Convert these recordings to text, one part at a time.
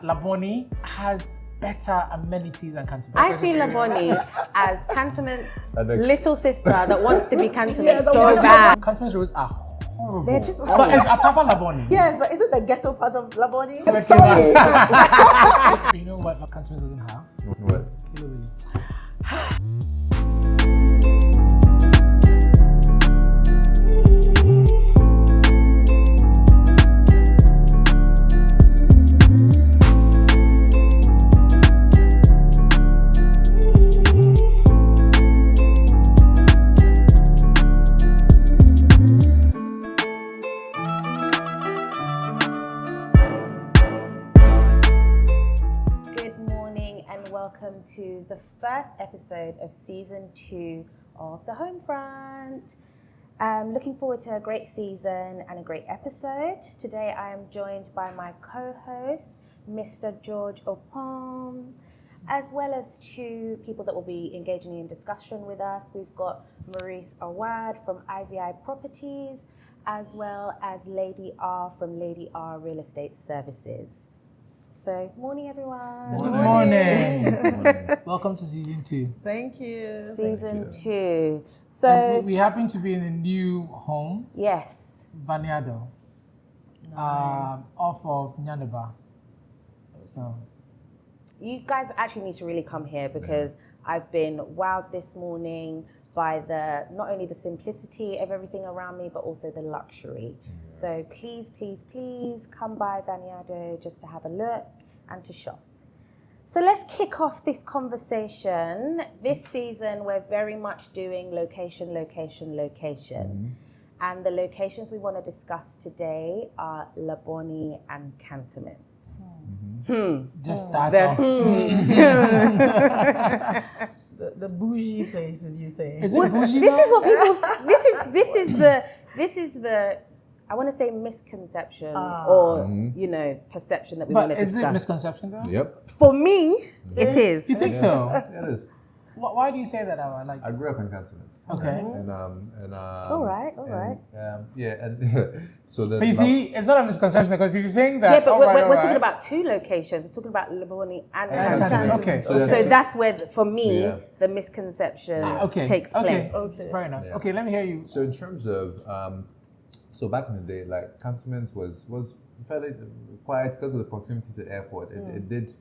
Labone has better amenities than Cantonments? I see Labone as Cantonments' little sister that wants to be Cantonments so bad. Cantonments roads are horrible. They're just But it's a proper Labone. Yes, but is it the ghetto part of Labone? I'm Okay, sorry. You know what Cantonments doesn't have? What? Kilo Willy. Welcome to the first episode of season 2 of the Homefront. Looking forward to a great season and a great episode. Today I am joined by my co-host, Mr. George Opom, as well as 2 people that will be engaging in discussion with us. We've got Maurice Awad from IVI Properties, as well as Lady R from Lady R Real Estate Services. So, morning everyone. Good morning. Welcome to season 2. Thank you. Season 2. So And we happen to be in a new home, yes, Vaniado, off of Nyanaba. So you guys actually need to really come here because I've been wowed this morning by not only the simplicity of everything around me, but also the luxury. So please, please, please come by Vaniado just to have a look and to shop. So let's kick off this conversation. This season, we're very much doing location. And the locations we want to discuss today are Labone and Cantonments. just start off. The bougie places, you say. Is it bougie This though? is what people. This is the. I want to say misconception or perception that we want to But is discuss. it misconception though? Yep. For me, it is. You think so? Yeah, it is. Why do you say that? I grew up in Cantonments. Okay. And All right. So the. But you see, it's not a misconception because if you're saying that, Yeah, but we're all talking right. about 2 locations. We're talking about Labone and Cantonments. Cantonments. Okay. So that's where, for me, Yeah. the misconception Okay. takes place. Okay. Fair enough. Yeah. Okay, let me hear you. So in terms of, so back in the day, like Cantonments was fairly quiet because of the proximity to the airport. It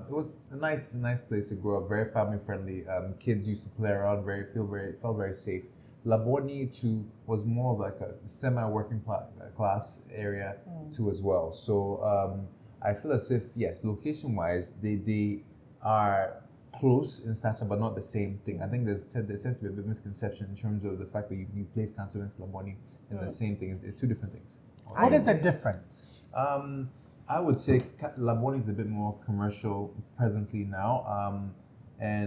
was a nice place to grow up, very family friendly. Kids used to play around, felt very safe. Labone too was more of like a semi-working class area too as well. So I feel as if yes, location-wise, they are close in stature, but not the same thing. I think there tends to be a bit of misconception in terms of the fact that you place Cantonments and Labone in the same thing. It's 2 different things. What is the difference? I would say Labone is a bit more commercial presently now, I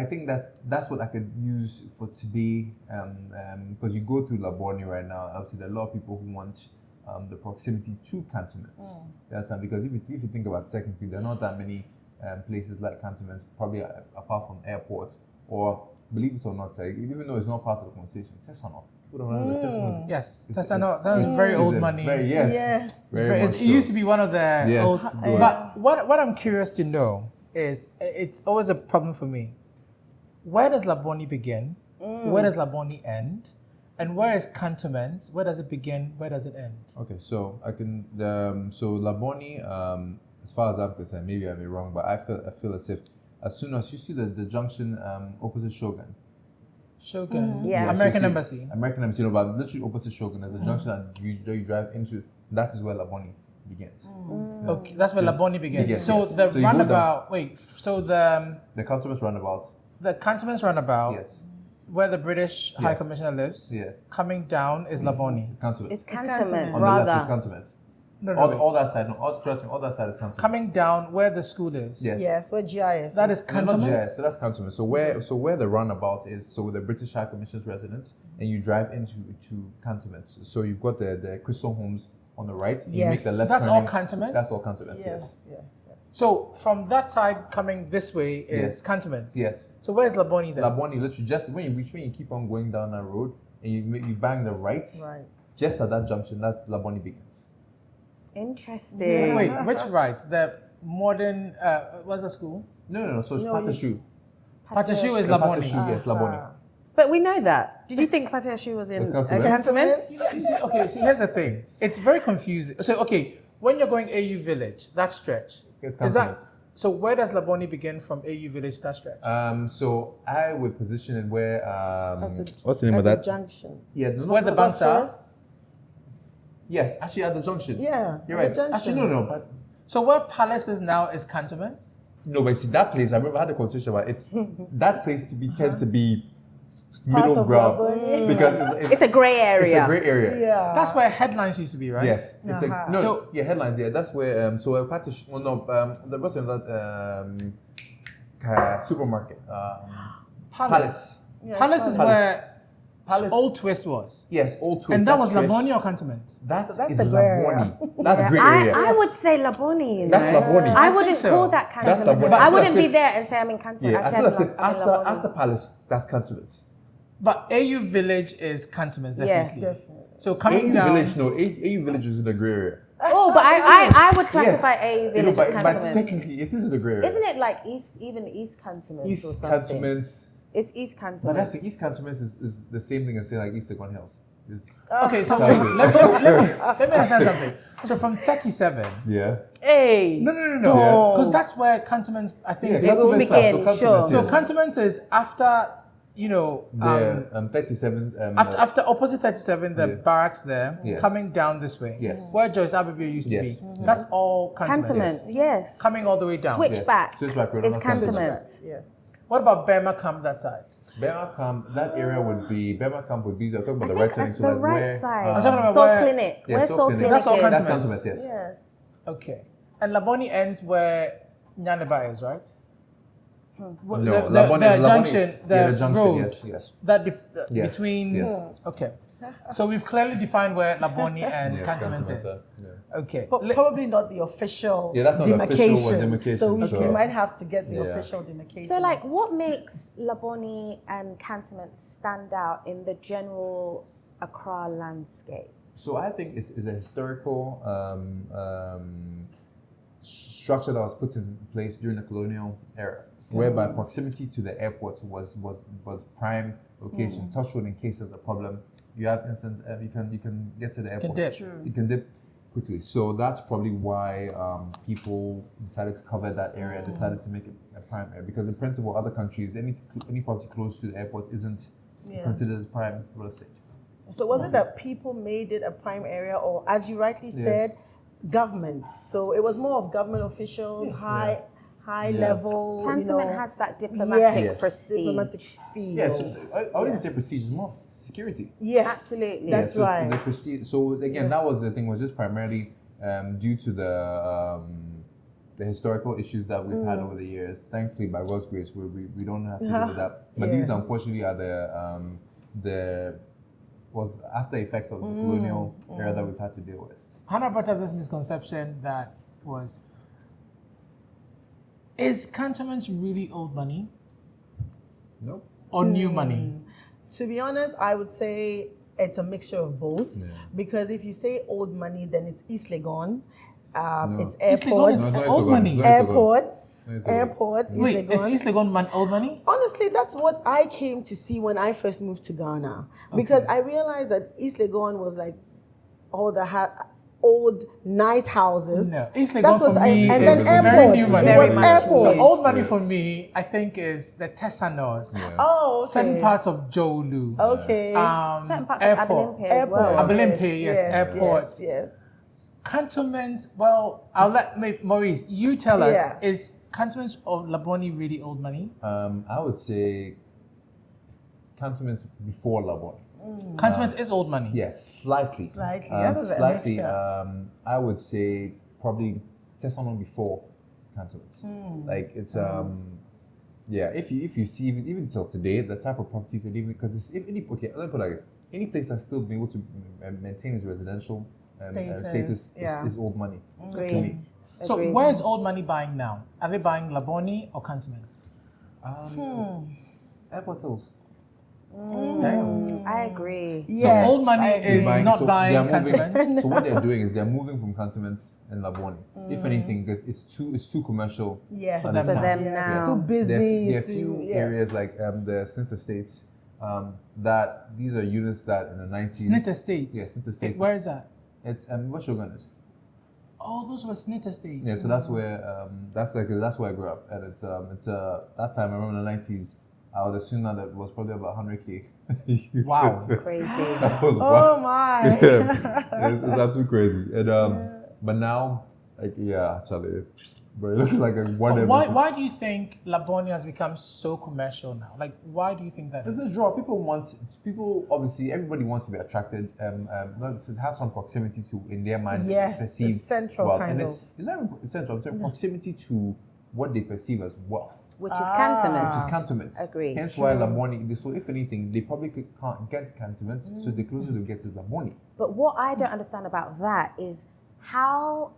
think that's what I could use for today, because you go through Labone right now. Obviously, there are a lot of people who want the proximity to Cantonments. Yes, because if you think about it, technically, there are not that many places like Cantonments, probably apart from airport, or believe it or not, even though it's not part of the conversation, Tesano. Yes, Tesano. That's very old money. Yes. It used to be one of the old. good. But what I'm curious to know is, it's always a problem for me. Where does Labone begin? Where does Labone end? And where is Cantonments? Where does it begin? Where does it end? Okay, so I can. So Labone, as far as I'm concerned, maybe I'm wrong, but I feel as if as soon as you see the junction opposite Shogun. Yeah. American Embassy. American Embassy, but literally opposite Shogun, there's a junction that you drive into. That is where Labone begins. Okay, that's where Labone begins. So yes. the So you go roundabout. Wait. So the Cantonments roundabout. Cantonments roundabout, Yes. where the British High Commissioner lives. Yeah. Coming down is Labone. It's Cantonments. It's Cantonment, On the left is rather. Cantonments. No, All that side, trust me, all that side is Cantonments. Coming down where the school is. Yes. Yes, where GIS. That is No, not Cantonments. so that's Cantonments. So where the roundabout is, so the British High Commissioner's residence, and you drive into Cantonments. So you've got the Crystal Homes on the right. And you make the left That's turning. all Cantonments? That's all Cantonments. Yes. Yes. So from that side coming this way is Cantonments. Yes. So where's Labone then? Labone, literally, just when you keep on going down that road and you bang the right, just at that junction, that Labone begins. Interesting. Wait, which right? The modern, what's the school? No. So it's No, Patashu. Patashu is The Labone. Patashu, yes, Labone. But we know that. Did you think Patashu was in It's Cantonments. Cantonments? You see, okay, here's the thing. It's very confusing. So, okay, when you're going AU Village, that stretch, It's is that, Cantonments. so where does Labone begin from AU Village, that stretch? So I would position it where At what's the name of at that? junction. Yeah, Where the banks are? Bosphorus? Yes, actually at the junction. Yeah, You're at right. the junction. Actually, no, but So where Palace is now is Cantonments? no, but see that place. I remember I had a conversation about it. That place tends to be Part middle of ground Labone. because It's a grey area. It's a great area. Yeah. That's where headlines used to be, right? Yes, it's Uh-huh. a no. So- yeah, headlines. Yeah, that's where. So Patashu. Well, no. The what's in that supermarket? Palace. Yes, Palace is Palace. where Palace. Old Twist was. Yes, old twist. And that was stretch. Labone or Cantonments? That's that's is the grey Labone. That's Yeah, great area. I would say Labone. You know? That's Labone. I think wouldn't so. call that That's Cantonment. Labone. I I feel wouldn't as be if- there and say I'm in Cantonment. Yeah, I I'd feel say as if I'm in Labone. after Palace, that's Cantonments. But AU Village is Cantonments, definitely. Yes. So coming AU down. Village, no. AU Village is in the grey area. Oh, but I would classify Yes. AU You know, Village but as Cantonment. technically, it is in the grey area. Isn't it like East Cantonment or East something? Cantonments. It's East But Cantonment. that's the East Cantonments is the same thing as saying like East Legon Hills. It's- Okay, so Sounds let good. me understand something. So from 37. Yeah. Hey. No. Yeah. Because that's where Cantonments, I think, Yeah, begin. Cantonments begin, starts, sure. So yes. Cantonments is after, The 37. after opposite 37, the Yeah. barracks there, Yes. coming down this way. Yes. Where Joyce Abbey used to Yes. be. That's all Cantonments. Cantonments, yes. Coming all the way down. Switchback Switchback road, is not Cantonments. Cantonments. Yes. What about Burma Camp that side? Bema Camp, that area would be Bema Camp would be. I'm talking about I the think right turning. that's So the like right where, side. I'm talking about Soul where- Clinic. Yeah, Where Soul Soul Clinic. Clinic That's all is. That's Cantonments. Cantonments, yes. Yes. Okay. And Labone ends where Nyaneba is, right? No, the Labone- junction, the, yeah, the junction, road, yes. that Yes, between. yes. Okay, so we've clearly defined where Labone and Yes, Cantonments Cantonments, is. yeah. Okay, Probably not the official Yeah, that's not the official demarcation. demarcation, So we so- might have to get the Yeah. official demarcation. So, like, what makes Labone and Cantonments stand out in the general Accra landscape? So I think it's a historical structure that was put in place during the colonial era, whereby proximity to the airport was prime location. Touch wood in case there's a problem. You have instant. You can get to the airport. dip. You can dip quickly. So that's probably why people decided to cover that area. Decided to make it a prime area because in principle, other countries, any property close to the airport isn't considered prime real estate. So was it that people made it a prime area, or as you rightly said, governments? So it was more of government officials, high level. Cantonment has that diplomatic yes, prestige. diplomatic feel. Yes, I wouldn't even say prestige. It's more security. Yes, Absolutely. That's so right. the prestige. So again, that was the thing. Was just primarily due to the historical issues that we've had over the years. Thankfully, by God's grace, we don't have to deal with that. But these, unfortunately, are the was after effects of the colonial era that we've had to deal with. Hannah brought up this misconception that was: is Cantonments really old money Nope. or new money? To be honest, I would say it's a mixture of both. Yeah. Because if you say old money, then it's East Legon, it's East Legon airports, is No, it's old not money. East Legon. airports, No, it's Legon. airports. East Wait, is Legon. East Legon old money? Honestly, that's what I came to see when I first moved to Ghana. Because I realized that East Legon was like all the old, nice houses. No, East Legon That's what for I, me and is then very airports. new money. It was Very much. airports. So old money for me, I think, is the Tessanos. Yeah. Oh, okay. Certain parts of Jolu. Okay. Certain parts airport. of Abelimpe as well. Airport. Abelimpe, yes, airport. Yes. Cantonments, well, I'll let Maurice, you tell us, Yeah. is Cantonments or Labone really old money? I would say Cantonments before Labone. Cantonments is old money. Yes, slightly. Slightly. That was a Slightly. mixture. I would say probably Tessalon before Cantonments. Like it's yeah. If you see even till today, the type of properties and even because it's if any okay, let me put it like it, any place that's still been able to maintain its residential status yeah. is old money. Agreed. So Agreed. where is old money buying now? Are they buying Labone or Cantonments? Airport Hills. Damn. I agree. So Yes, old money is not so buying they're moving- Cantonments. So what they're doing is they're moving from Cantonments and Labone. If anything, it's too commercial. Yes. For them For now. them Yes. now. It's too busy. There are it's too- few yes. areas like the Snit Estates that these are units that in the 90s. Snit Estates. Yeah, Snit Estates. Where is that? It's what Shogun is. Oh, those were Snit Estates. Yeah, so that's where that's where I grew up, and it's that time I remember in the 90s. I would assume that it was probably about 100K. Wow. Crazy. That was Oh wild. my. Yeah, it's absolutely crazy. And but now, like, yeah, actually, but it looks like a one. But why do you think Labone has become so commercial now? Like, why do you think that This is? is draw. People obviously everybody wants to be attracted. It has some proximity to in their mind. Yes, perceive it's central wealth, kind and of. it's not essential. It's proximity to what they perceive as wealth, Which is Cantonments. which is Cantonments. Agree. Hence why Labone. So if anything, they probably can't get Cantonments. So the closer they get to Labone. But what I don't understand about that is how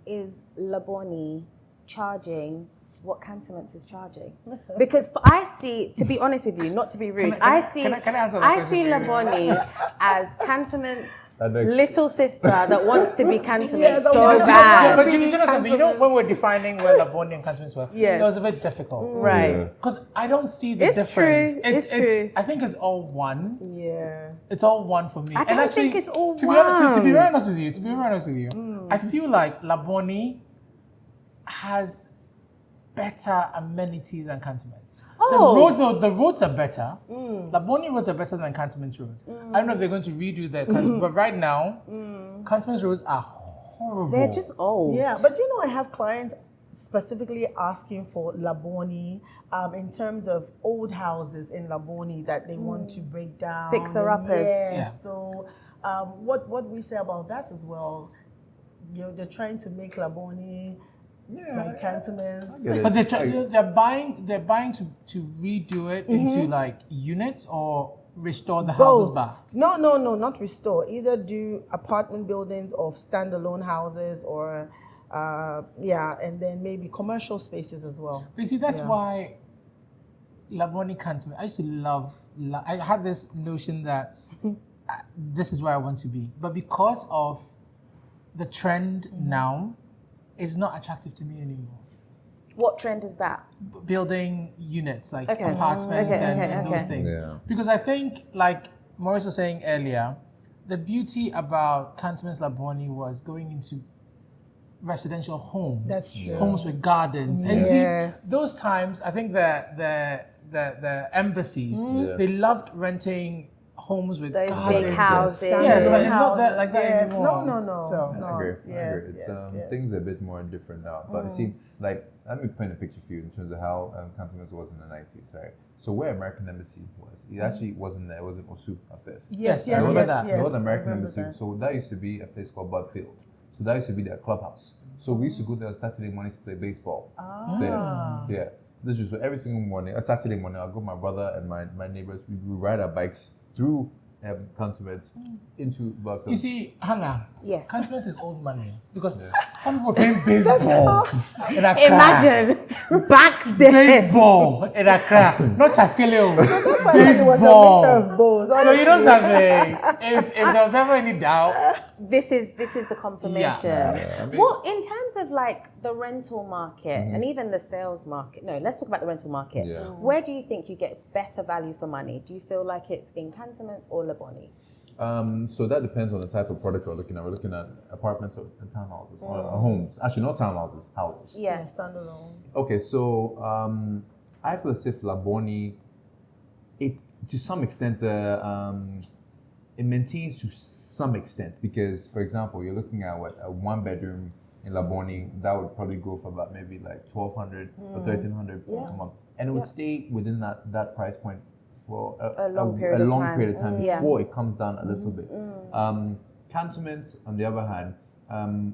is Labone charging what Cantonments is charging? Because I see, to be honest with you, not to be rude, Can I I see answer that I question see for you? Labone as Cantonments' That next- little sister that wants to be Cantonments the so one- Yeah, bad. but you know something? You know when we're defining where Labone and Cantonments were, Yes. it was a bit difficult. Right. Yeah. Because I don't see the It's difference. true. It's true. I think it's all one. Yes. It's all one for me. I don't think it's all to Be honest, to be one. very honest with you, I feel like Labone has better amenities than Cantonments. Oh. The roads are better. Labone roads are better than Cantonment roads. I don't know if they're going to redo their but right now, Cantonment roads are horrible. They're just old. Yeah, but you know, I have clients specifically asking for Labone in terms of old houses in Labone that they want to break down. Fixer-uppers. Yes. Yeah. So what we say about that as well, you know, they're trying to make Labone like Cantonments. Get it. But they're buying to redo it into like units or restore the houses back. No, not restore. Either do apartment buildings or standalone houses or and then maybe commercial spaces as well. But you see, that's why Labone Cantonments. I used to love. I had this notion that this is where I want to be, but because of the trend now, it's not attractive to me anymore. What trend is that? Building units like Okay. apartments and those Okay. things. Yeah. Because I think, like Maurice was saying earlier, the beauty about Cantonments Labone was going into residential homes. That's true. Homes with gardens. And you Yes. see, those times, I think the embassies, Yeah. they loved renting homes with Those gardens. big houses. Yes, but it's not that like that Yes. anymore. No. So, It's not. I agree. Yes, I agree. It's yes. things are a bit more different now. But you see, like, let me paint a picture for you in terms of how Cantonments was in the 90s, right? So where American Embassy was, it actually wasn't there. It was in Osu at first. Yes, I yes, remember yes, that. yes. There was American I remember Embassy. that. So that used to be a place called Bud Field. So that used to be their clubhouse. So we used to go there on Saturday morning to play baseball. There. Yeah. This is so every single morning, a Saturday morning, I'll go with my brother and my neighbors. We ride our bikes through Cantonments into Bud Field. you see, Hannah, Yes. Cantonments is old money because some people playing baseball in Accra. Imagine back then. Baseball in Accra, not Chaskeleo. That's why it was a mixture of both. So you don't honestly. have if there was ever any doubt, This is the confirmation. I mean- Well, in terms of like the rental market and even the sales market, no, let's talk about the rental market. Yeah. Where do you think you get better value for money? Do you feel like it's in Cantonments or Labone? So that depends on the type of product we're looking at. We're looking at apartments or townhouses or homes. Actually, not townhouses, houses. Yes. Standalone. Okay, so I feel as if Labone, it to some extent it maintains to some extent because, for example, you're looking at what a 1-bedroom in Labone that would probably go for about maybe like 1,200 or 1,300 a month, and it would stay within that price point for A long period of time. period of time Yeah. before it comes down a little bit. Cantonments, on the other hand,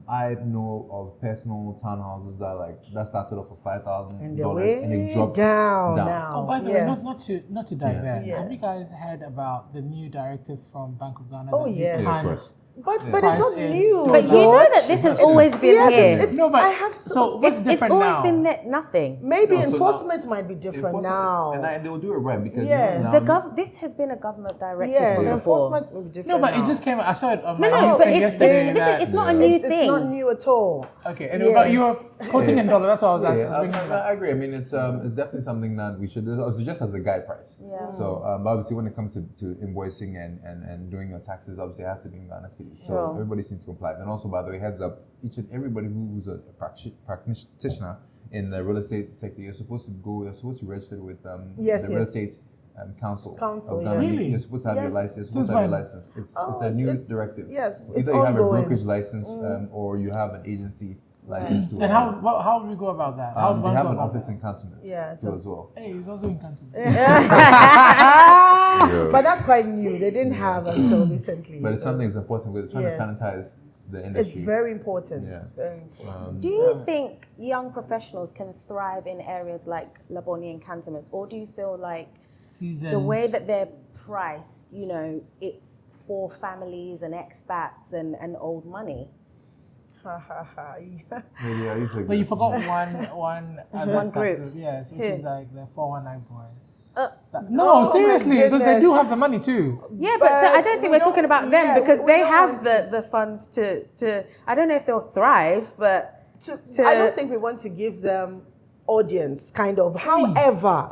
I know of personal townhouses that started off for $5,000 And they're way and they dropped down down. now. Oh, by the way, Yes. not to divert. Yeah. Have you guys heard about the new directive from Bank of Ghana? Oh, that you yes. Yeah, of can't course. But it's price not in new. But you know that this has always been here. No, but I have so what's It's different always now? been nothing. maybe No, so enforcement might be different now. And they will do it right because Yes. you know, now This has been a government directive Yes, from before. enforcement will be different. No, but now. it just came. I saw it on my No, news but thing yesterday. it's not a new It's thing. not new at all. Okay, and but you were quoting in dollars. That's what I was asking. I agree. I mean, it's definitely something that we should do. Obviously, just as a guide price. Yeah. So, but obviously, when it comes to invoicing and doing your taxes, obviously, it has to be in Ghana cedis. So Sure. everybody seems to comply. And also, by the way, heads up, each and everybody who's a practitioner in the real estate sector, you're supposed to be registered with the real estate council. Council, of Ghana. yes. Really? You're supposed to have your Yes. license. You're Since supposed to have your when? license. It's a new directive. Yes, it's Either you have a ongoing. brokerage license or you have an agency license. to And how do we go about that? How do they one have go an about office that? in Cantonments Yeah, too as well. Hey, he's also in Canton. But that's quite new. They didn't have until recently. But it's so something that's important because it's trying Yes. to sanitize the It's industry. very important. Yeah. It's very important. Do you think young professionals can thrive in areas like Labone and Cantonments, or do you feel like Season. the way that they're priced, it's for families and expats and old money? Ha ha ha. Yeah. Maybe I used to But you forgot one other One subgroup, group. yes, which Who? is like the 419 boys. Oh, Seriously, my because they goodness. do have the money too. Yeah, but so I don't we think we're talking about them yeah, because we they don't have want the funds to. I don't know if they'll thrive, but I don't think we want to give them audience, kind of. However,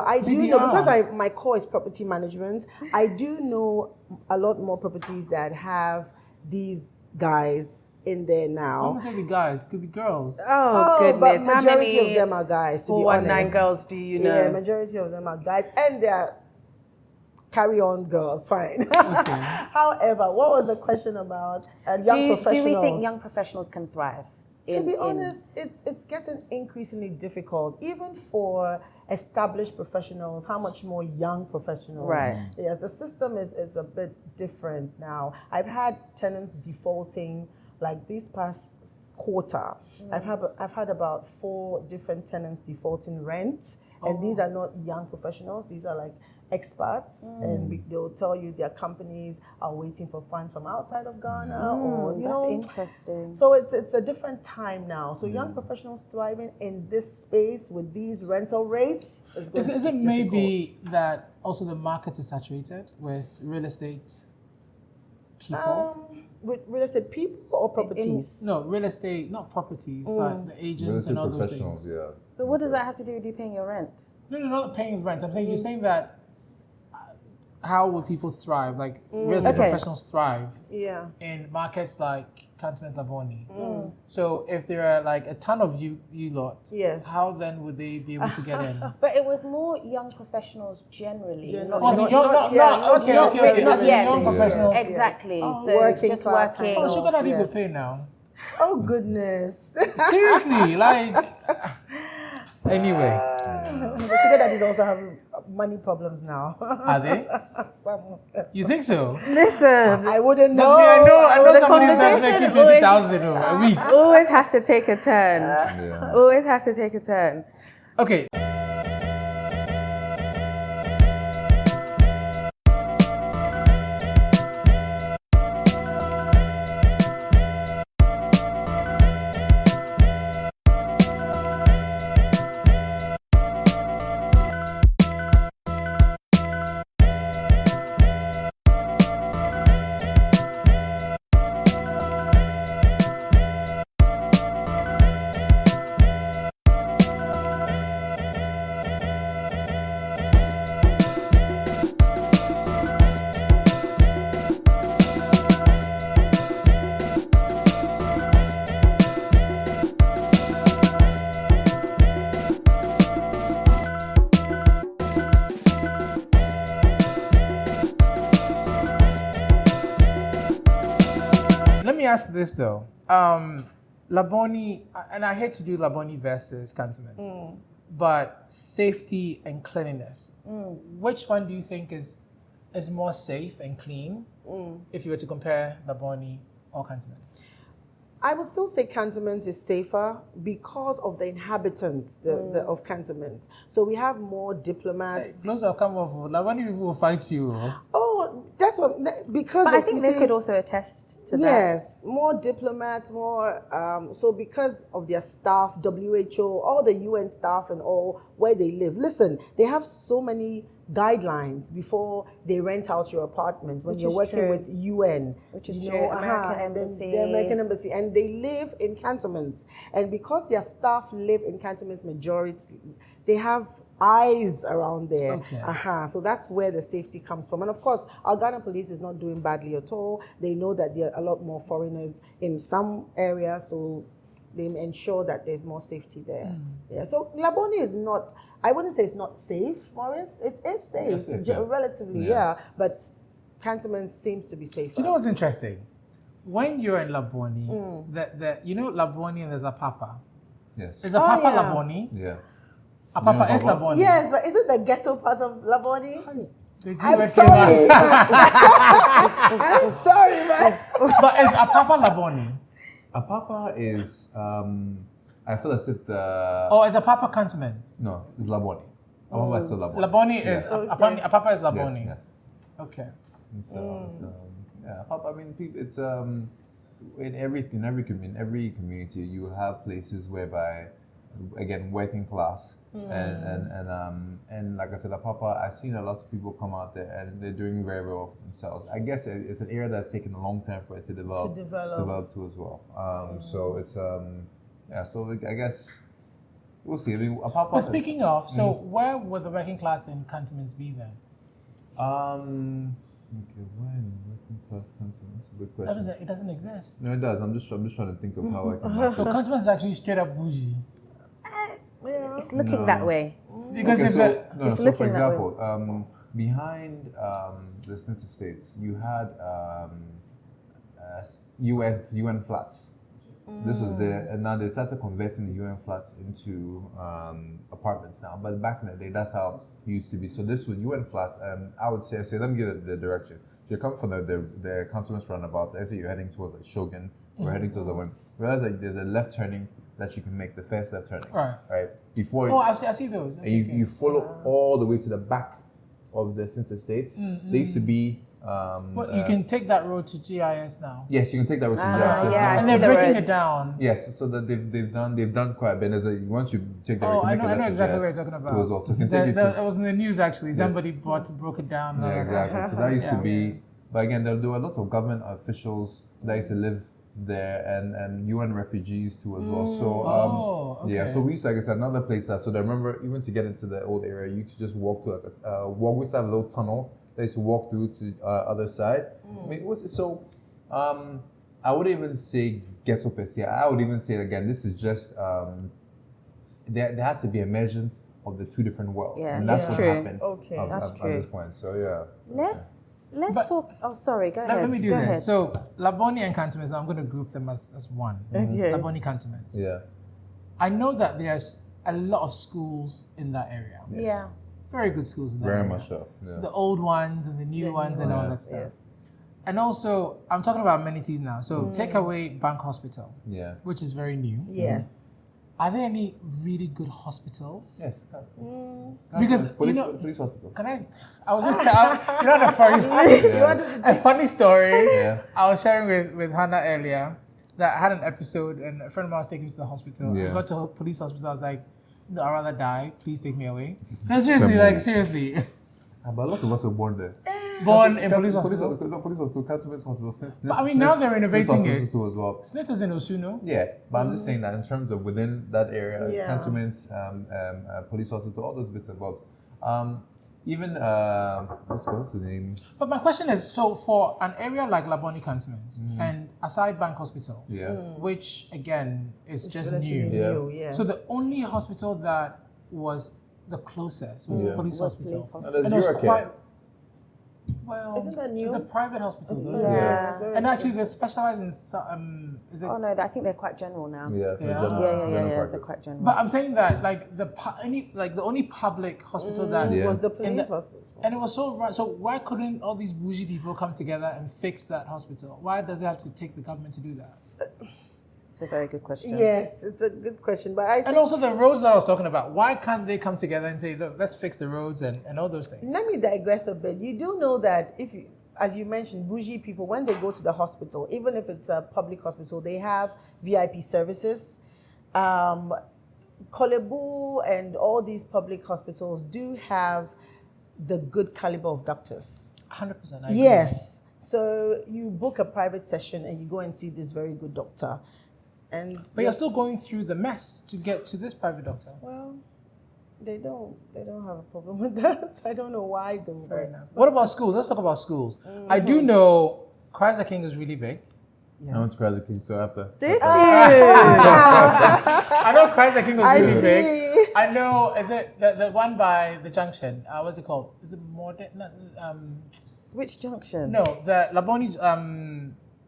I do know, BDR. because my core is property management, I do know a lot more properties that have these guys in there I now. wouldn't say the guys, could be girls. oh goodness, but how majority many of them are guys, to be 419 honest. girls do you know? Yeah, majority of them are guys, and they're carry-on girls, fine. However, what was the question about young professionals? Do we think young professionals can thrive? To be honest, it's getting increasingly difficult, even for established professionals. How much more young professionals? Right. Yes, the system is a bit different now. I've had tenants defaulting like this past quarter. I've had about 4 different tenants defaulting rent, and these are not young professionals. These are like experts, and they'll tell you their companies are waiting for funds from outside of Ghana, or That's interesting. so it's a different time now. So young professionals thriving in this space with these rental rates is going to Is be it maybe difficult. that also the market is saturated with real estate people? With real estate people or properties? No, real estate, not properties, but the Real agents estate and all those professionals, things. yeah. But what does that have to do with you paying your rent? No, not paying rent. I'm saying you're saying that how would people thrive? Like real estate Okay. professionals thrive Yeah. in markets like Cantonments, Labone. So if there are like a ton of you lot, Yes. how then would they be able to get in? But it was more young professionals generally. Generally. Oh, so Not- young, not- no, yeah, no, not- okay, not okay, really, okay. not As in yet. young Yeah. professionals. Exactly. So Working just class working. kind Oh, sugar daddy Yes. will pay now. Oh goodness. Seriously, like. Anyway, The sugar daddies also have money problems now. are they? You think so? Listen, I wouldn't know. That's me. I know The somebody that's conversation making always- 20,000 a week. always has to take a turn. Yeah. Always has to take a turn. Okay. Let me ask this though. Labone, and I hate to do Labone versus Cantonments, but safety and cleanliness. Which one do you think is more safe and clean if you were to compare Labone or Cantonments? I would still say Cantonments is safer because of the inhabitants of Cantonments. So we have more diplomats. Those will come off. Labone people will fight you. Oh, That's what, because But I of, think you they see, could also attest to that. yes, more diplomats, more. So because of their staff, WHO, all the UN staff and all, where they live. Listen, they have so many guidelines before they rent out your apartment when Which you're is working true. with UN. Which is you true. know, American and then Embassy. the American Embassy. And they live in cantonments. And because their staff live in cantonments majority, they have eyes around there. Okay. So that's where the safety comes from. And of course, our Ghana police is not doing badly at all. They know that there are a lot more foreigners in some areas, so they ensure that there's more safety there. Yeah. So Labone is not, I wouldn't say it's not safe, Maurice. It is safe, It's safe, yeah. relatively, Yeah. but cantonment seems to be safer. You know what's interesting? When you're in Labone, you know Labone and there's a Papa. Yes. There's a Papa yeah. Labone. Yeah. A Papa You is know Papa? Labone. Yes, but is it the ghetto part of Labone? Did you I'm even sorry, came but out? I'm sorry, but But it's a Papa Labone. Apapa is, I feel as if the, Or it's a Papa Cantonments. no, it's Labone. Apapa is still Labone. Labone is, Okay. a Papa is Labone. Yes, yes. Okay. So it's, yeah, Apapa, I mean, it's in every community you have places whereby, again, working class and like I said, Apapa, I've seen a lot of people come out there and they're doing very well for themselves. I guess it's an area that's taken a long time for it to develop too as well. So it's yeah. So I guess we'll see. I mean, Apapa. But speaking of, so where would the working class in cantonments be then? Okay, where in the working class cantonments? That's a good question. It doesn't exist. No, it does. I'm just trying to think of how I can. So cantonments is actually straight up bougie. It's looking that way. Because Okay, if so, the, It's so for looking that way. example, behind the Center States, you had UN flats. This was there, and now they started converting the UN flats into apartments now. But back in the day, that's how it used to be. So this was UN flats, and I would say, let me get the direction. So you come from the cantonments roundabouts. Let's say you're heading towards like Shogun, or heading towards the wind. Realize like there's a left turning that you can make, the first left turning. Right. Before oh, I see those. and you follow all the way to the back of the Center States. They used to be. Well, you can take that road to GIS now. Yes, you can take that road to yeah, GIS. I And see they're the breaking roads. it down. Yes, so that they've done quite a bit. Once you take that road, Oh, you can I make know it exactly left what to you're talking GIS about. too as well. So you can take it to. It was in the news actually. Somebody broke it down. Yeah, exactly. So that used to be. But again, there were lots of government officials that used to live there, and UN refugees too as well. So okay. yeah, so we used to, like I said, another place that. So I remember even to get into the old area, you could just walk through like a walk. We used to have a little tunnel. They used to walk through to other side. I mean, it was so. I wouldn't even say ghetto per se. I would even say again, this is just there has to be a measurement of the two different worlds, Yeah, and that's it's what true. happened. Okay. That's At true. this point. So yeah. Let's But- talk. Oh, sorry. Go ahead. Let me do Go this. ahead. So Labone and Cantonments, I'm going to group them as one. Okay. Labone Cantonments. Yeah. I know that there's a lot of schools in that area. Yeah. Very good schools in that Very area. much so. Yeah. The old ones and the new ones and all ones, that stuff. And also, I'm talking about amenities now. So take away Bank Hospital, Yeah. which is very new. Yes. Are there any really good hospitals? Yes. Because, police, you know, police hospital. can I was just you know the funny, a funny story Yeah. I was sharing with Hannah earlier that I had an episode and a friend of mine was taking me to the hospital. Yeah. I got to a police hospital. I was like, no, I'd rather die. Please take me away. No, seriously, seriously. But a lot of us were born there. Born in police hospital. Police hospital, Cantonments hospital. But I mean, now they're renovating it. Too as well. Snit is in Osuno. Yeah, but I'm just saying that in terms of within that area, Yeah. Cantonments, police hospital, all those bits and bobs. Even what's the name? But my question is, so for an area like Labone Cantonments and aside Bank Hospital, Yeah. which again is just Relatively new. Yeah. new, yes. So the only hospital that was the closest was Yeah. police Was hospital. police hospital. And And it there's was Eurocare. quite well. Isn't that new? It's a private hospital, though, isn't it? Yeah. Very And actually, they specialize in is it? Oh no, I think they're quite general now. Yeah. Yeah. Yeah. They're quite general. But I'm saying that like the only public hospital that Yeah. was the in police the- hospital. and it was so right. So why couldn't all these bougie people come together and fix that hospital? Why does it have to take the government to do that? It's a very good question. Yes, it's a good question, but I And think, also the roads that I was talking about. Why can't they come together and say, "Look, let's fix the roads and all those things? let me digress a bit. You do know that if you, as you mentioned, bougie people, when they go to the hospital, even if it's a public hospital, they have VIP services. Kolebu and all these public hospitals do have the good caliber of doctors. 100%. Yes. So you book a private session and you go and see this very good doctor. But you're still going through the mess to get to this private doctor. Well, they don't have a problem with that. I don't know why though. Fair enough. What about schools? Let's talk about schools. I do know Christ the King is really big. I went to Christ the King, so after. Did you? I know Christ the King was really big. I know, is it the one by the junction? What's it called? Is it Which junction? No, the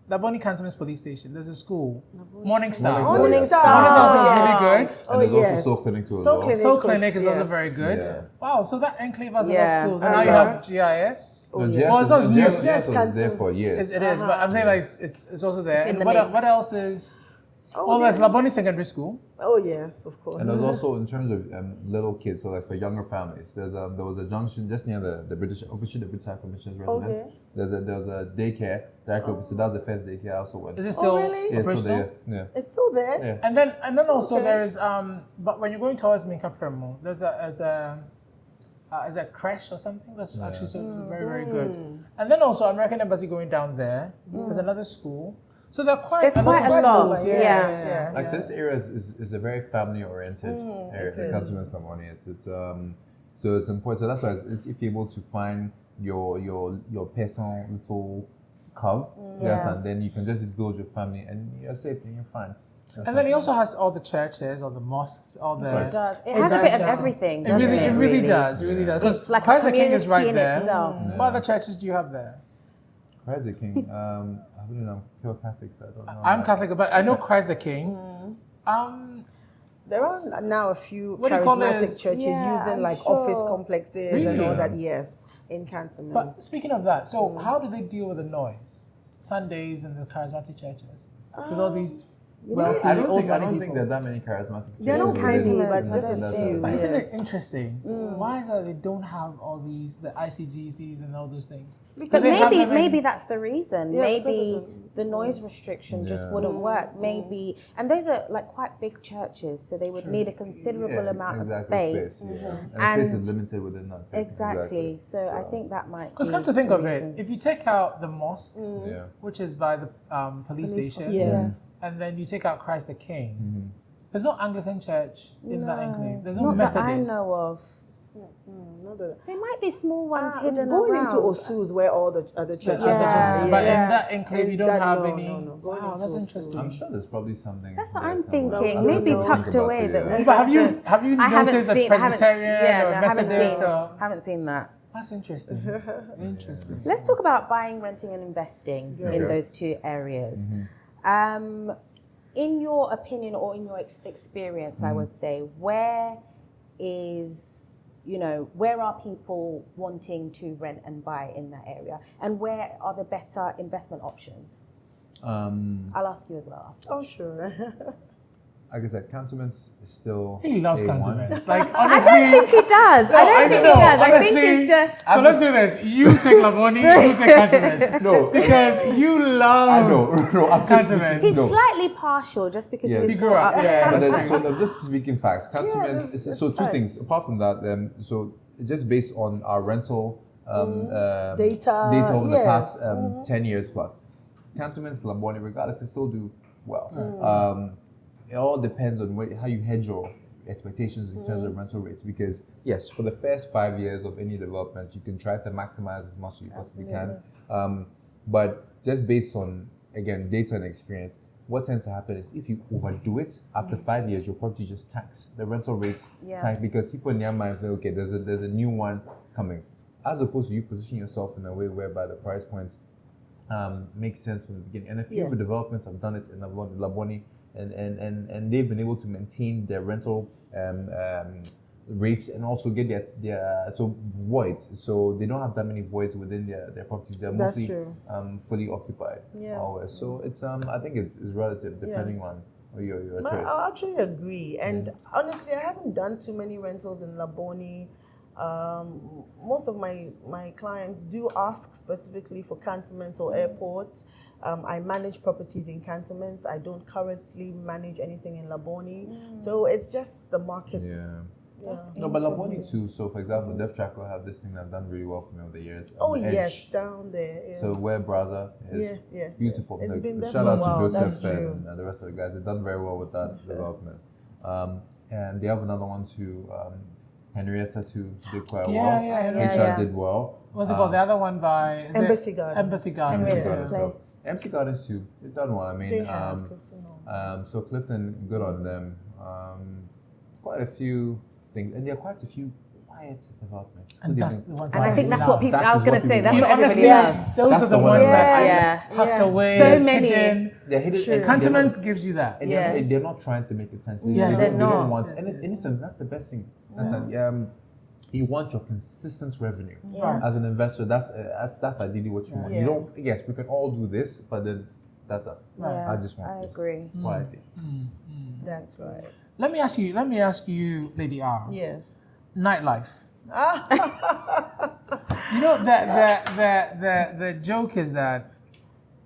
Labone Cantonments police station. There's a school. Morning Star. Morning Star. Morning Star is really good. And there's also Soul Clinic too as well. Soul Clinic is also very good. Yeah. Wow, so that enclave has a lot of Yeah. schools. And now you have GIS. No, yeah. Well, it's not new. GS was there for years. It is, but I'm saying like it's also there. It's in And the what mix. else is? Oh, There's Labone Secondary School. Oh yes, of course. And there's also in terms of little kids, so like for younger families, there was a junction just near the British High Commission's residence. Okay. There's a daycare directly opposite. That was the first daycare I also went. Is it still really? Yeah, so operational? there. It's still there. Yeah. And then also Okay. there is but when you're going towards Minka Premo, there's a creche or something that's actually very, very good. And then also American Embassy going down there. There's another school. So there are There's quite a lot. schools. Yeah. Like this area is a very family oriented area. it The Cantonments Labone. So it's important. So that's why it's if you're able to find your personal little curve, yes, and then you can just build your family and you're safe and you're fine. And then he also has all the churches, all the mosques, all the. It does. It has a bit of everything, It doesn't really, it? it really does. It really does. It's Because like a Christ the King is community right in there. itself. What other churches do you have there? Christ the King. I don't know. Pure Catholics. I don't know. I'm Catholic, but I know Christ the King. There are now a few What do you call charismatic this? churches Yeah, using I'm like sure. office complexes and Really? all that. Yes, in Cantonments. But speaking of that, so how do they deal with the noise? Sundays in the charismatic churches with all these wealthy I don't old think money there are that many charismatic. They're not churches. tiny, but Cantonments, just I a don't few. think. But isn't Yes. it interesting? Why is that they don't have all the ICGCs and all those things? But they have them in- maybe that's the reason. Yeah, maybe because the noise restriction just Yeah. wouldn't work. Maybe, and those are like quite big churches, so they would need a considerable amount of space. Yeah. And And- space is limited within that. Exactly. So I think that might. Because be come to think the of reason. it, if you take out the mosque, Yeah. which is by the police station, Yeah. and then you take out Christ the King, there's no Anglican church in that enclave. There's no not that I Methodist. know of. Not that- There might be small ones hidden going around. into Osu's where all the other churches Yeah. are. But Yes. in that enclave, you don't That- have no, any. no. Going Wow, into that's Osu. interesting. I'm sure there's probably something. That's what there I'm somewhere. thinking. I don't Maybe know. tucked Think about away it, that yeah. we But have just you have you I haven't noticed the seen. I haven't- Presbyterian yeah, or no, I haven't Methodist seen. or? Haven't seen that. That's interesting. Interesting. Let's talk about buying, renting, and investing in Okay. those two areas. In your opinion or in your experience, I would say, where are people wanting to rent and buy in that area, and where are the better investment options? I'll ask you as well. Oh, sure. Like I said, Cantonments is still. He loves A1. Cantonments. Like I honestly. don't think he does. I don't think he does. I think it's just. So let's do this. You take Labone, you take Cantonments. No. Because you love I know. No, I'm just Cantonments. He's no. slightly partial just because Yes. he was He grew brought up, up. yeah. But then, so I'm just speaking facts. Cantonments. that's So two facts. things. Apart from that, so just based on our rental Data, over the yes. past 10 years plus, Cantonments, Labone, regardless, they still do well. It all depends on how you hedge your expectations in terms of rental rates. Because yes, for the first 5 years of any development, you can try to maximize as much as you possibly can. But just based on, again, data and experience, what tends to happen is if you overdo it, after 5 years, your property just tanks. The rental rates tank because people in their mind think, okay, there's a new one coming. As opposed to you position yourself in a way whereby the price points make sense from the beginning. And a few of the developments have done it in Labone, and they've been able to maintain their rental rates and also get their voids. So they don't have that many voids within their properties. They're That's mostly true. fully occupied. Yeah. Always. So it's I think it's relative depending on your But choice. I actually agree. And honestly, I haven't done too many rentals in Labone. Most of my clients do ask specifically for cantonments or airports. I manage properties in cantonments. I don't currently manage anything in Labone. So it's just the market. Yeah. That's No, but interesting. Labone too. So, for example, Def Tracker have this thing that done really well for me over the years. Oh The yes, Edge. down there. Yes. So where Browser is Yes, beautiful. yes. It's been there Shout for a out while, to that's Joseph true. and the rest of the guys. They've done very well with that development. And they have another one too. Henrietta too did quite Yeah, well. yeah, Keisha yeah. did well. What's it called? The other one by is Embassy it? Gardens. Embassy Gardens. Henrietta's Yes. Place. MC Gardens too. They've done well. I mean, They have Clifton Hall. so Clifton, good on them. Quite a few things, and there are quite a few quiet developments. And What do you that's think? the ones And that I think that's what people. That I was is going what to say. people That's need. what everybody Honestly, loves. those That's are the the ones one. that Yes, are tucked yes. away, So many. hidden. They're hidden. True. and Cantonments gives you that. And Yes. they're not trying to make attention. Yes. They're They don't not. want, Yes, and, yes. and listen, that's the best thing. That's you want your consistent revenue Right. as an investor. That's ideally what you want. Yes. You don't. Yes, we can all do this, but then that's Yeah, I just want. I this agree. quietly. That's right. Let me ask you, Lady R. Yes. Nightlife. You know the joke is that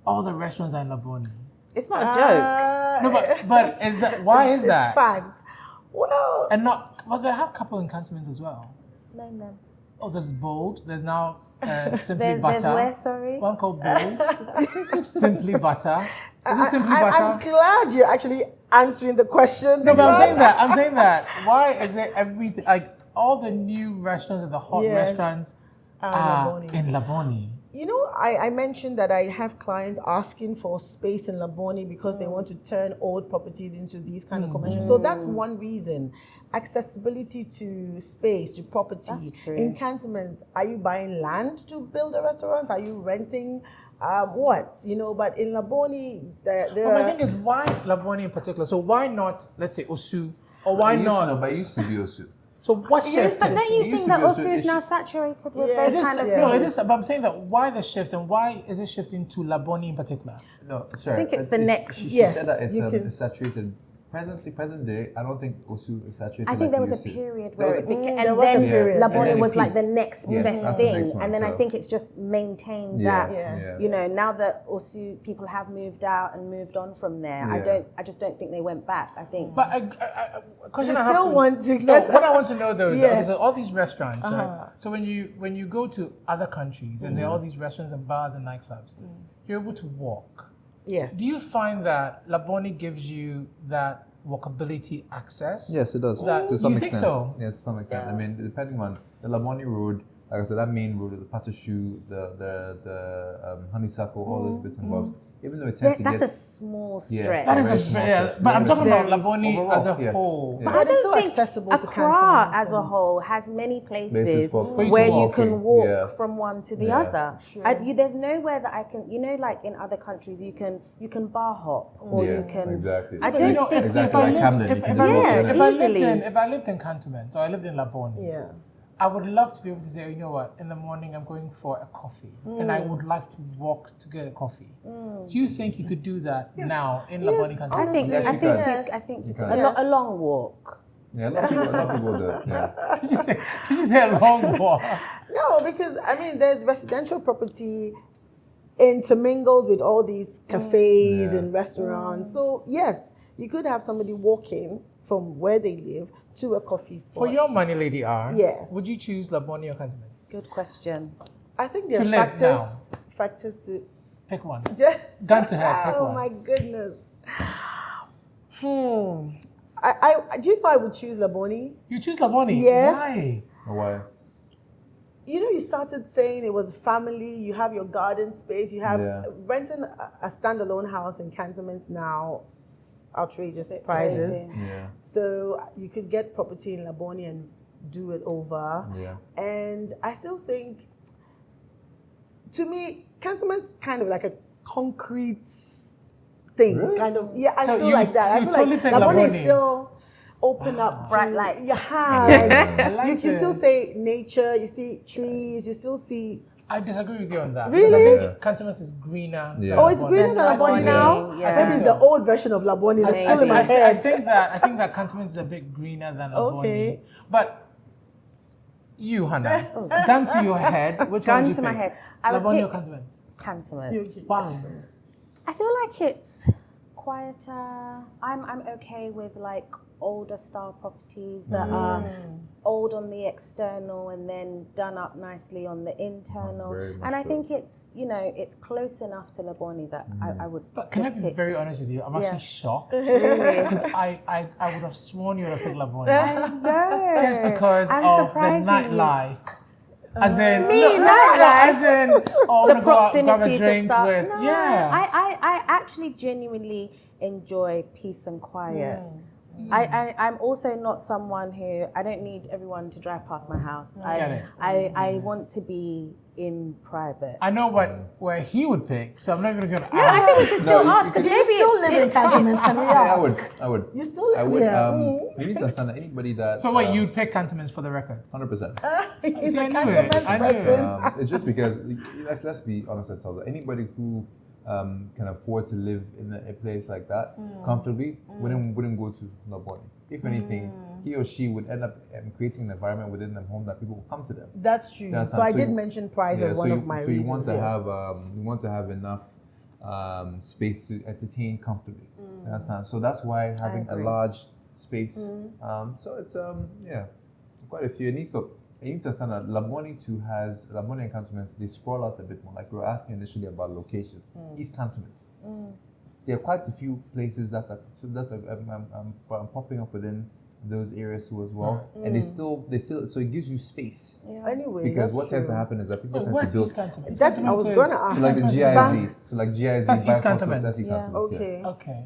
all the restaurants are in Labone. It's not a joke. No, but is that why is It's that? fact. Well, And not well, they have a couple in cantonments as well. Name them. Oh, there's Bold. There's now Simply There's Butter. where, sorry? One called Bold. Simply Butter. Is it Simply I'm Butter? glad you're actually answering the question. No, but I'm because- saying that. Why is it everything like all the new restaurants and the hot Yes. restaurants are Labone. in Labone? You know, I mentioned that I have clients asking for space in Labone because they want to turn old properties into these kind of commercial. So that's one reason. Accessibility to space, to property. That's true. In cantonments, are you buying land to build a restaurant? Are you renting? What? You know, but in Labone, there Well, my are... thing is why Labone in particular? So why not, let's say, Osu? Or why not? But it used to be Osu. So what shifted? But don't you It think used to that be also- Osu is it now should- saturated with Yeah, those it is, kind of yeah. No, things? it is. But I'm saying that why the shift and why is it shifting to Labone in particular? No, sorry. I think it's the next- She Yes, said that you can- it's saturated. Present day, I don't think Osu is saturated. I think like there it was a used to. period There where was it a- became, there and was a then period. Labone And then was it like the peaked. next Yes, best that's the thing, next one, and then I so- think it's just maintained Yeah, that. yeah. You know, now that Osu people have moved out and moved on from there, Yeah. I just don't think they went back. I think. But a question You I have still to- want to No, get what I want to know though is that, okay, Yes. so all these restaurants, right? So when you go to other countries and there are all these restaurants and bars and nightclubs, you're able to walk. Yes. Do you find that Labone gives you that walkability access? Yes, it does. That- To some you extent. think so? Yeah, to some extent. I mean, depending on the Labone Road, like I said, that main road, the Patashu, the honeysuckle, all those bits and bobs. Even though it tends to That's get a small Yeah. stretch. That Very is small yeah, stretch. but I'm talking about Very Labone overall, as a yes. whole. Yeah. But I But it's don't still think accessible to Accra cantonments as a and- whole has many places Places for where you walking, can walk yeah. from one to the Yeah. other. There's nowhere that I can, you know, like in other countries, you can bar hop or Yeah, you can. exactly. I But don't you know, think Exactly, like Camden, you can if just walk Yeah, there. if I lived in Cantonments or I lived in Labone, Yeah. I would love to be able to say, you know what, in the morning I'm going for a coffee, and I would like to walk to get a coffee. Do you think you could do that now in Labone Yes, Cantonments? I think Yes, I you think can. you, I think you You could. can. A long walk. Yeah, a lot of people do it. Yeah. Did you say a long walk? No, because I mean, there's residential property intermingled with all these cafes Yeah. and restaurants. So yes, you could have somebody walking from where they live to a coffee spot. For your money, Lady R, Yes. would you choose Labone or Cantonments? Good question. I think there To are live factors to. Pick one. Gun to head, pick Oh one. my goodness. I do you know I would choose Labone? You choose Labone? Yes. Why? Why? You know, you started saying it was family, you have your garden space, you have Yeah. renting a standalone house in cantonments now, outrageous Bit prices. crazy. Yeah. So you could get property in Labone and do it over. Yeah. And I still think, to me, cantonment's kind of like a concrete thing. Really? Kind of, yeah, I So feel you- like that. I you feel totally like think Labone is Labone. still open up to Bright lights. Yeah, I like you still it. say nature, you see trees, you still see. I disagree with you on that. Really? Because I think Yeah. Cantonments is greener. Yeah. than Oh, it's Labone. greener than I Labone think now. so. Yeah. Maybe it's the old version of Labone that's still in my I head. think that Cantonments is a bit greener than Labone. Okay. But You, Hannah, gun to your head. Which one Gun would you to my pick? head. I would Labone or pick Cantonments? Cantonments. Why? I feel like it's quieter. I'm okay with like older style properties that are old on the external and then done up nicely on the internal. And I think it's, it's close enough to Labone that I would. But can I just be pick. very honest with you? I'm actually shocked. Really? Because I would have sworn you would have picked Labone. No. Just because I'm of the surprising you. nightlife. As in, nightlife? As in, The go out, grab proximity a to drink stuff. with, No, yeah. I actually genuinely enjoy peace and quiet. I'm also not someone who, I don't need everyone to drive past my house. I want to be in private. I know where he would pick, so I'm not even going to I ask. think we should still No, ask because You maybe still live in it's Cantonments, can we ask? I would. You still I live would. here. You need to understand that anybody that. So wait, you'd pick Cantonments for the record? 100%. He's See, a I knew it. Cantonments I knew it. person. It's just because let's be honest with ourselves. Anybody who can afford to live in a place like that comfortably wouldn't go to Labone. If anything, he or she would end up creating an environment within their home that people will come to them. That's true. That's So not- I so did you- mention price as so one you- of my so reasons. you want to yes. have enough space to entertain comfortably. So that's why having a large space. So it's quite a few. And you need to understand that Labone and Cantonments, they sprawl out a bit more. Like we were asking initially about locations. East Cantonments. There are quite a few places that are popping up within those areas too as well. And they still so it gives you space. Anyway, Because that's what tends to true. happen is that people tend to Where's build. East Cantonments? That's- I was Cantonments gonna is- ask. So like the Cantonments is GIZ. So like GIZ. That's East Bank Hospital, Cantonments. That's East Yeah. Cantonments. Okay. Okay.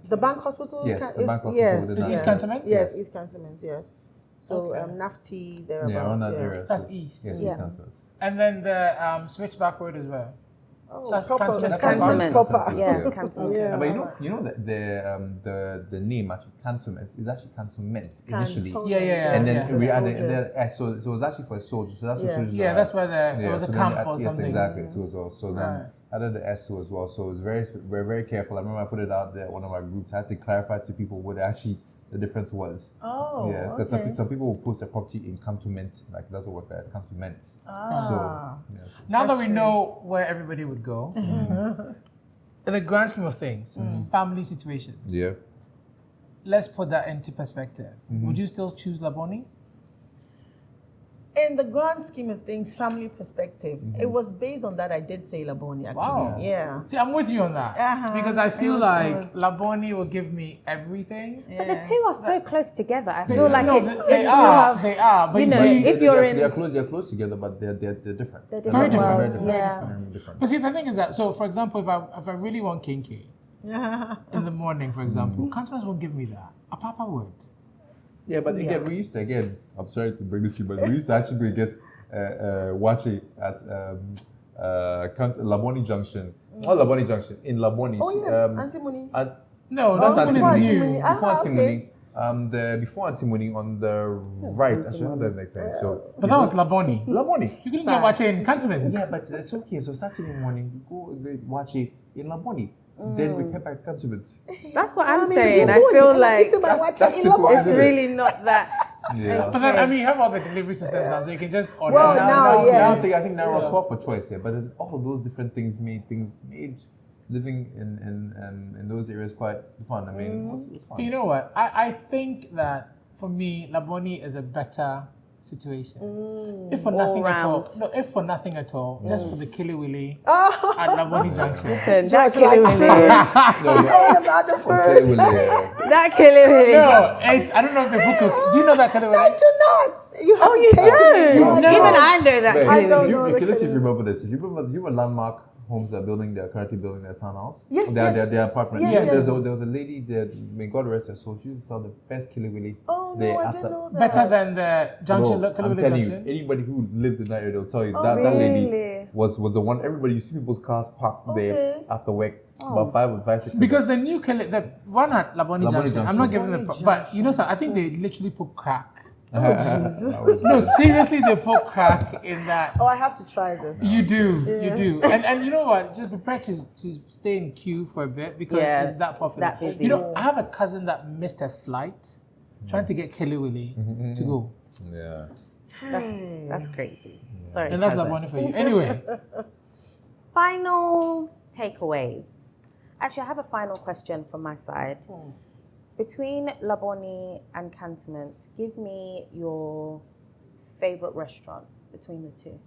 The bank hospital? Yes, Can- the is- bank hospital Yes, within Is that. East Cantonments? Yes, East Cantonments, yes. So Okay. Nafti, Yeah, thereabouts. around that yeah. area. That's so- east. Yes, Yeah. East Cantonments. And then the switchback road as well. Oh, That's proper. Cantonments. That's Cantonments. proper. Yeah, Yeah. Cantonments. Yeah. But you know that the name actually Cantonments is actually Cantonments initially. Yeah. And then Yeah. we added Soldiers. so it was actually for soldiers. So that's what Yeah. soldiers Yeah, are. that's where it was a so then camp they or yes, something. exactly. So as well. So then Right. added the S to as well. So it's we're very careful. I remember I put it out there. One of our groups I had to clarify to people what actually the difference was. Oh, Yeah, because okay. some people will post a property in Cantonments, like it doesn't work there. Cantonments. Ah. So yeah. Now that That's we true. know where everybody would go, in the grand scheme of things, family situations, Yeah. let's put that into perspective. Would you still choose Labone? In the grand scheme of things, family perspective, it was based on that I did say Labone actually. Wow. Yeah. See, I'm with you on that. Because I feel like Labone will give me everything. But the two are so close together. I feel like No, it's they are. But you you know, see, if you're in- they're close together, but they're different. They're Very different different. worlds. Yeah. Very different. but see, the thing is that, so for example, if I really want kinky in the morning, for example, Cantonments won't give me that. A papa would. Yeah, but again, we used to I'm sorry to bring this to you, but we used to actually get watch it at Labone Junction. Not Labone Junction, in Labone. Oh yes, Antimony. No, Not that's before Antimony. Antimony. Ah, Before okay. Antimony. Before Antimony on the right. Actually, not the next one. So But that was Labone. Labone. You couldn't get watch it in Cantonments. Yeah, but it's okay. So Saturday morning, we go watch it in Labone. Then we came back to Cantonments. That's what I'm I mean, saying. you I go feel and like eat my watch that's in super Labone. it's really not that. Yeah. But then, I mean, you have all the delivery systems now, so you can just order. Well, now. now, yes. I think now was swap for choice, yeah. But then all of those different things made living in those areas quite fun. I mean, it was fun. But you know what? I think that for me, Labone is a better situation. If for nothing at all. round. No, if for nothing at all, just for the Killy Willy at Labone Junction. Listen, George that killing likes me. He's all about the Okay, food. well, yeah. That killing me. No, it's, I don't know if the book, do you know that Killy I Willy? do not. You have Oh, to you take it. do? No, Even I know that Wait, killing don't me. know the let's see if you kind remember this. If you remember, you were Landmark Homes that are currently building their townhouse. Yes, their apartment. Yes, yes. There was a lady there, may God rest her soul, she used to sell the best Killy Willy. Oh, there no, I after- didn't know that. Better than the Junction, Bro, Killy I'm Willy telling Junction. you, anybody who lived in that area, they'll tell you Oh, that really? lady was the one. Everybody, you see people's cars parked there Okay. after work, about 5, 6. Because the new Killy, the one at Labone Junction, Junction. I'm not giving the, but you know, sir, I think they literally put crack. no, No, seriously, they put crack in that. Oh, I have to try this. You do. And you know what? Just prepare to stay in queue for a bit because Yeah, it's that it's popular. that busy. You know, I have a cousin that missed her flight trying to get Kelly Willy to go. Yeah. That's crazy. Sorry. And that's cousin. Labone for you. Anyway, Final takeaways. Actually, I have a final question from my side. Between Labone and Cantonments, give me your favorite restaurant between the two.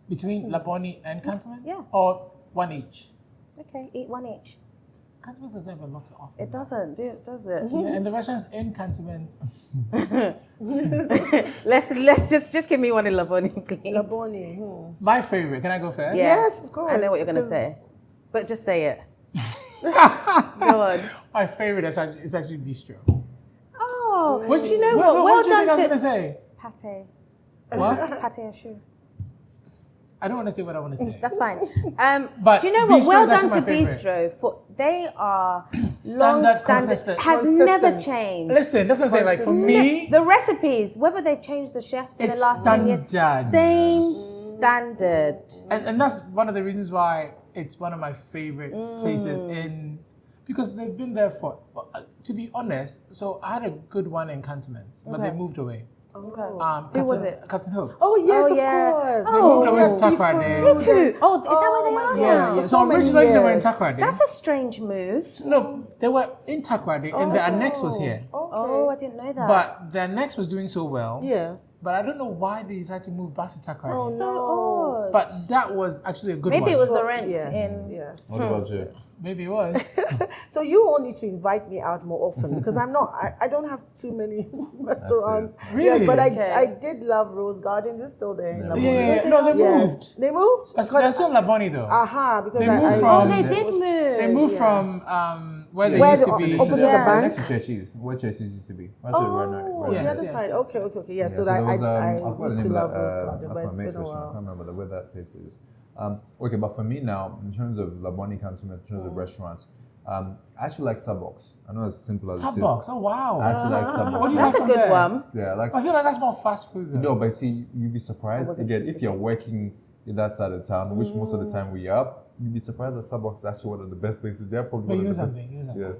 between Labone and Cantonments? Yeah. Or one each? Okay, eat one each. Cantonments doesn't have a lot to offer. It doesn't, does it? Yeah, and the restaurants in Cantonments. Let's just give me one in Labone, please. Labone. My favorite. Can I go first? Yeah. Yes, of course. I know what you're gonna say, but just say it. Go on. My favorite is actually bistro. Oh, What do you know what? What Well do you think I was done gonna say? Pate. What? Pate and choux. I don't want to say what I want to say. That's fine. But do you know what? bistro Well is done actually to my favorite. They are Standard, long standard. consistent. Has never Consistent. changed. Listen, that's what I'm saying. Like for me, The recipes, whether they've changed the chefs in It's the last 10 years, standard. same standard. and that's one of the reasons why it's one of my favorite places because they've been there for. To be honest, so I had a good one in Cantonments, but they moved away. Okay. Who was it? Captain Hooks. Oh, yes, Oh, yeah. of course. They moved away to yes, Takrade. seafood. Me too. Oh, is that where they my are God. now? Yeah. For So so many originally they were in years. Takrade. That's a strange move. No, they were in Takrade, and the annex was here. Oh, I didn't know that. But the annex was doing so well. Yes. But I don't know why they decided to move back to Takrade. Oh, so no. odd. But that was actually a good one. Maybe it was the rent Yes. in. Yes. What about you? Maybe it was. So you all need to invite me out more often because I don't have too many restaurants. Really? Yes, but Okay. I did love Rose Garden. It's still there. in Yeah. Labone. Yeah. No, they Yes. moved. They moved? But they're still in Labone though. Because They moved from- Oh, they did move. They moved from where they Where used the- to be. opposite Yeah. the bank. Next to Churches, where Churches used to be. That's where we're not. Oh, Yes, the other yes, side. yes, Okay. yes. Yeah, so there that was, I I've got the used to name love of Rose that. Garden, but That's my it's mate's been a restaurant. I while. can't remember where that place is. Okay, but for me now, in terms of Labone Cantonments, in terms of restaurants, I actually like Starbucks. I know it's simple as it is. Starbucks. Oh wow. I actually like Starbucks. What do you That's like a on good there? one. Yeah, I like. I feel like that's more fast food though. No, but see, you'd be surprised wasn't again if specific. you're working in that side of town, which most of the time we are. You'd be surprised that Starbucks is actually one of the best places. They're probably But one you know of the something. You know something. Yeah.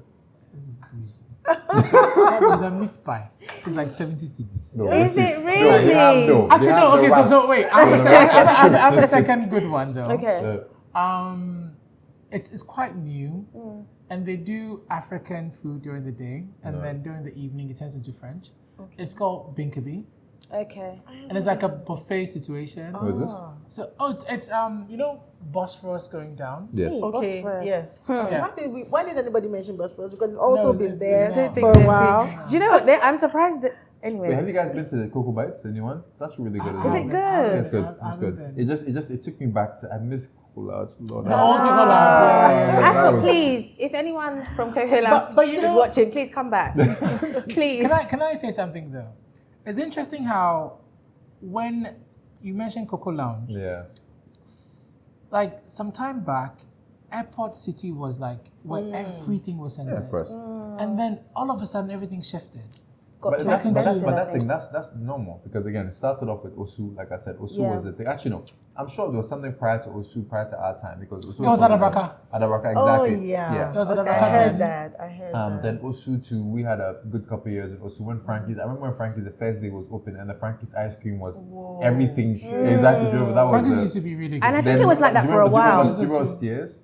This is bougie. Starbucks, the meat pie. It's like 70 cedis. No, Is listen. it No, they have really? no. Actually, they no. have Okay, the so wraps. wait. I have a second good one though. Okay. It's quite new, and they do African food during the day, and then during the evening it turns into French. It's called Binkabi, Okay. and it's like a buffet situation. Who is this? So it's you know Bosphorus going down. Yes. Okay. Bosphorus. Yes. Yeah. Why did anybody mention Bosphorus? Because it's also No, been it's there not. for a while. Do you know what? I'm surprised that. Anyway. Wait, have you guys been to the Cocoa Bites? Anyone? It's actually really good. Is it good? It's good. I It's haven't good. been. It took me back to. I miss Cocoa Lounge. Lord. The old people lounge. Yeah. As that for was- please, if anyone from Coco Lounge but you is know- watching, please come back. Please. Can I say something though? It's interesting how when you mentioned Coco Lounge, Yeah. like some time back, Airport City was like where everything was centered. Yeah, of course. And then all of a sudden everything shifted. Got But too that's, expensive, I that's, think. that's normal because again, it started off with Osu. Like I said, Osu Yeah. was the thing. Actually, no, I'm sure there was something prior to Osu, prior to our time because Osu It was Adabraka. Adabraka, Oh exactly. yeah. It was at Okay, Adabraka I heard then. that. I heard that. Then Osu too, we had a good couple of years in Osu when Frankie's. I remember when Frankie's the first day was open and the Frankie's ice cream was everything exactly. Do you remember that Frankie's was used to be really good. And I think it was like that for a while. Do you remember Stairs?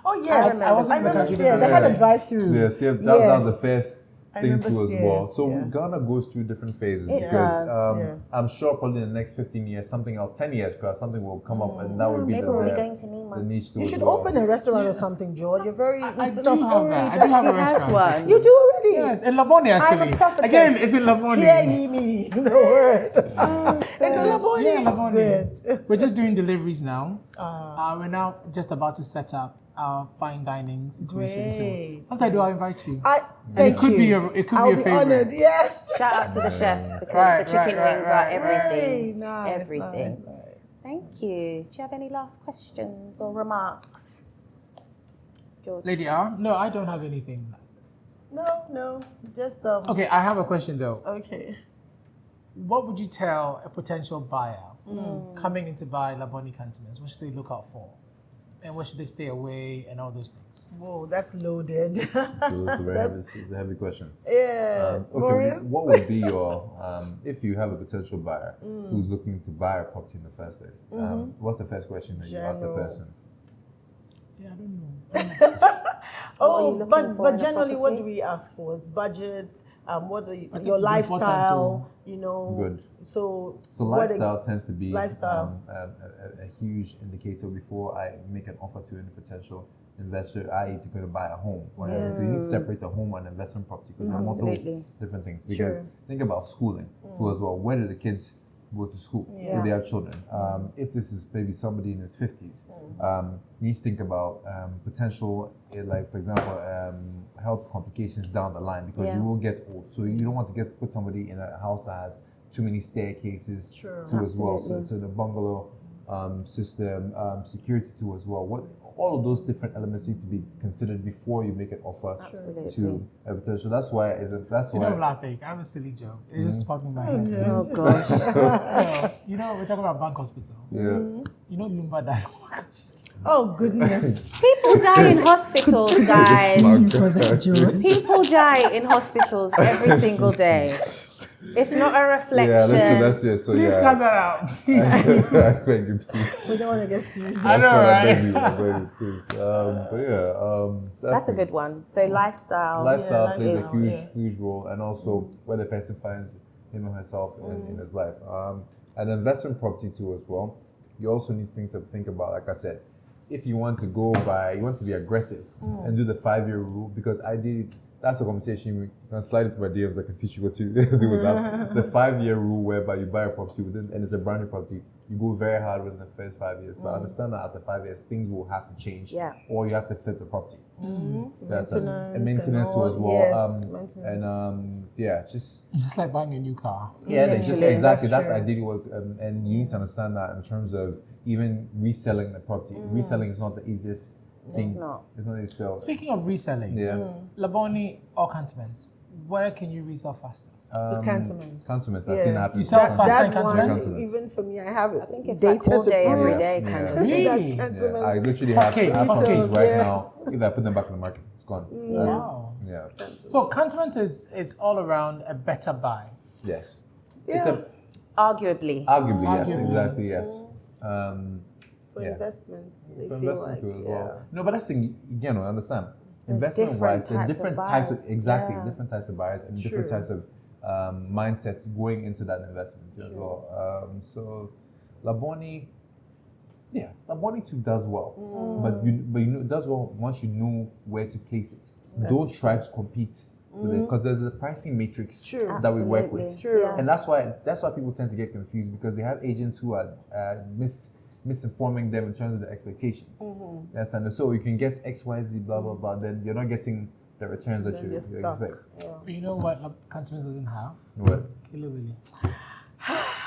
Oh yes, I wasn't I remember in the Stairs. They had a Yeah. drive-through. Yeah, Stairs. That was the first I thing remember too as Stairs, well. So yes. Ghana goes through different phases It because does, yes. I'm sure probably in the next 15 years, something else, 10 years, because something will come up and that would be Maybe the, we'll be the, going to Nima. the niche too You as should well. open a restaurant or something, George. You're very. I do have that. I do have a He has restaurant. one. You do already. Yes, in Labone actually. I'm a prophetess. Again, it's in Labone. Hear ye me, the word. It's a Labone. Yeah, Labone. Good. We're just doing deliveries now. We're now just about to set up our fine dining situation. So Great. once I do, I'll invite you. Thank it could you. be your I'll favorite. honored. Yes. Shout out to the chef because Right, the chicken right, wings right, are everything. Very nice. Everything. Nice. Thank you. Do you have any last questions or remarks? George. Lady R? No, I don't have anything. No. Just Okay, I have a question though. Okay. What would you tell a potential buyer coming in to buy Labone Cantonments? What should they look out for and where should they stay away, and all those things? Whoa, that's loaded. So it's a heavy question. Yeah. Okay, Maurice? what would be your if you have a potential buyer who's looking to buy a property in the first place? What's the first question that you ask the person? Yeah, I don't know. Oh, looking for but in a generally, what property? do we ask for? Is budgets? What are think your it's lifestyle? You know. Good. So So lifestyle tends to be lifestyle. A huge indicator before I make an offer to any potential investor, i.e. to go to buy a home. Or you need to separate a home and investment property because they're also Absolutely. different things. Because Sure. think about schooling too as well. Where do the kids go to school if they have children? If this is maybe somebody in his 50s, you need to think about potential, like for example, health complications down the line because you will get old. So you don't want to put somebody in a house that has too many staircases too as well. So the bungalow system, security too as well. All of those different elements need to be considered before you make an offer to a potential. That's why I'm laughing. I have a silly joke. It just popped in my head. Oh gosh. We're talking about bank hospital. Lumba died in bank hospital. Oh goodness. People die in hospitals, guys. People die in hospitals every single day. It's not a reflection. Yeah, that's it. So Please cut that out. I beg you, please. We don't want to get sued. I know, right? I beg you, please. That's a good one. So lifestyle. Lifestyle plays a huge, yes. huge role, and also where the person finds him or herself in his life. And investment property too as well. You also need things to think about. Like I said, if you want to you want to be aggressive and do the 5-year rule, because ideally that's a conversation you can slide into my DMs. I can teach you what to do with that. The 5-year rule, whereby you buy a property and it's a brand new property, you go very hard within the first 5 years. But understand that after 5 years, things will have to change, or you have to flip the property. That's maintenance too as well. Yes, Just like buying a new car. Exactly. That's true. ideally what, and you need to understand that in terms of even reselling the property. Reselling is not the easiest thing. It's not. It's not easy. So, Speaking of reselling, Labone or Cantonments, where can you resell faster? Cantonments. Cantonments, I've seen it happen. You sell faster in That one, Cantonments? even for me, I have it. I think it's data like all to day, prove. every day kind of. Really? Yeah, I literally have Hotcakes. hotcakes right Yes. now. If I put them back in the market, it's gone. Wow. Yeah. So Cantonments is all around a better buy. Yes. Yeah. It's Arguably. arguably yes, Arguably. exactly yes. For Yeah. investments, they For feel investment like, too as well. No, but that's thing again. I understand. There's Investment different wise, there are types of different types of buyers. different types of buyers and different True. types of mindsets going into that investment as well. So Labone, Labone too does well, but you know it does well once you know where to place it. Don't try to compete with it because there's a pricing matrix that we work with. Absolutely. Yeah. And that's why people tend to get confused because they have agents who are misinforming them in terms of the expectations. Yes, and so you can get X, Y, Z, blah, blah, blah, then you're not getting the returns that you you're stuck. expect. But you know what Cantonments doesn't have? What? Killer Willy.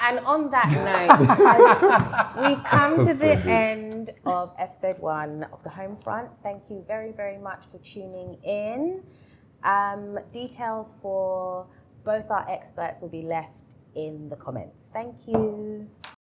And on that note, we've come to That's so the good. end of episode 1 of the Homefront. Thank you very, very much for tuning in. Details for both our experts will be left in the comments. Thank you.